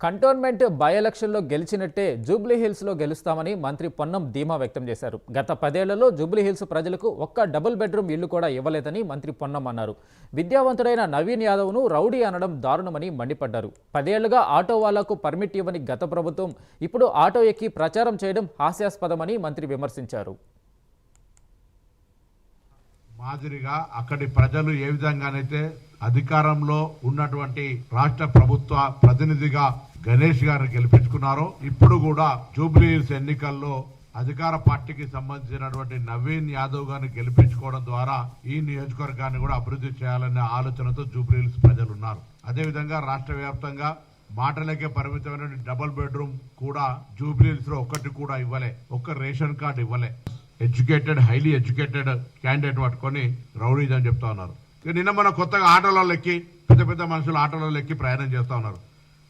Cantonment by ఎలక్షన్లో గెలిచినట్టే జూబ్లీహిల్స్లో గెలుస్తామని మంత్రి పొన్నం ధీమా వ్యక్తం చేశారు. గత 10 ఏళ్లలో జూబ్లీహిల్స్ ప్రజలకు ఒక్క డబుల్ బెడ్రూమ్ ఇల్లు కూడా ఇవ్వలేదని మంత్రి పొన్నం అన్నారు. విద్యావంతుడైన నవీన్ యాదవ్ను రౌడీ అనడం దారుణమని మండిపడ్డారు. 10 ఏళ్లుగా ఆటో వాళ్లకు పర్మిట్ ఇవ్వని గత ప్రభుత్వం ఇప్పుడు ఆటో ఎక్కి ప్రచారం చేయడం హాస్యాస్పదమని మంత్రి విమర్శించారు. మాదిరిగా అక్కడి ప్రజలు ఏ విధంగానైతే అధికారంలో ఉన్నటువంటి రాష్ట్ర ప్రభుత్వ ప్రతినిధిగా గణేష్ గారిని గెలిపించుకున్నారో, ఇప్పుడు కూడా జూబ్లీహిల్స్ ఎన్నికల్లో అధికార పార్టీకి సంబంధించినటువంటి నవీన్ యాదవ్ గారిని గెలిపించుకోవడం ద్వారా ఈ నియోజకవర్గాన్ని కూడా అభివృద్ధి చేయాలనే ఆలోచనతో జూబ్లీహిల్స్ ప్రజలు ఉన్నారు. అదేవిధంగా రాష్ట్ర వ్యాప్తంగా మాటలకే పరిమితమైన డబుల్ బెడ్రూమ్ కూడా జూబ్లీహిల్స్ లో ఒక్కటి కూడా ఇవ్వలే, ఒక్క రేషన్ కార్డు ఇవ్వలే. ఎడ్యుకేటెడ్, హైలీ ఎడ్యుకేటెడ్ క్యాండిడేట్ పట్టుకొని రౌడీజ్ అని చెప్తా ఉన్నారు. నిన్న మన కొత్తగా ఆటోలలో ఎక్కి పెద్ద పెద్ద మనుషులు ఆటోలలో ఎక్కి ప్రయాణం చేస్తా ఉన్నారు.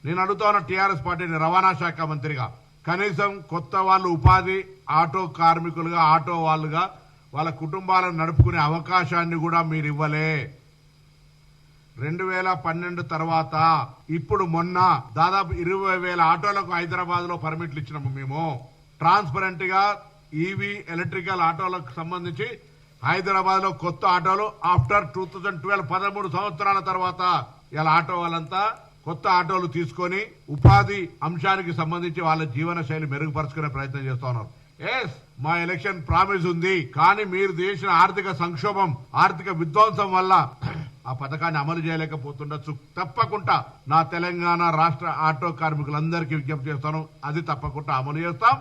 నేను అడుగుతా ఉన్న టీఆర్ఎస్ పార్టీని రవాణా శాఖ మంత్రిగా కనీసం కొత్త వాళ్ళు ఉపాధి ఆటో కార్మికులుగా, ఆటో వాళ్ళుగా వాళ్ళ కుటుంబాలను నడుపుకునే అవకాశాన్ని కూడా మీరు ఇవ్వలే. 2012 తర్వాత ఇప్పుడు మొన్న దాదాపు 20,000 ఆటోలకు హైదరాబాద్ లో పర్మిట్లు ఇచ్చినాము. మేము ట్రాన్స్పరెంట్ గా ఈవీ ఎలక్ట్రికల్ ఆటోలకు సంబంధించి హైదరాబాద్ లో కొత్త ఆటోలు ఆఫ్టర్ 2012 13 సంవత్సరాల తర్వాత ఇలా ఆటో వాళ్ళంతా కొత్త ఆటోలు తీసుకొని ఉపాధి అంశానికి సంబంధించి వాళ్ళ జీవన శైలి మెరుగుపరుచుకునే ప్రయత్నం చేస్తా ఉన్నారు. ఎస్, మా ఎలక్షన్ ప్రామిస్ ఉంది, కానీ మీరు చేసిన ఆర్థిక సంక్షోభం, ఆర్థిక విధ్వంసం వల్ల ఆ పథకాన్ని అమలు చేయలేకపోతుండొచ్చు. తప్పకుండా నా తెలంగాణ రాష్ట్ర ఆటో కార్మికులందరికీ విజ్ఞప్తి చేస్తాను, అది తప్పకుండా అమలు చేస్తాం.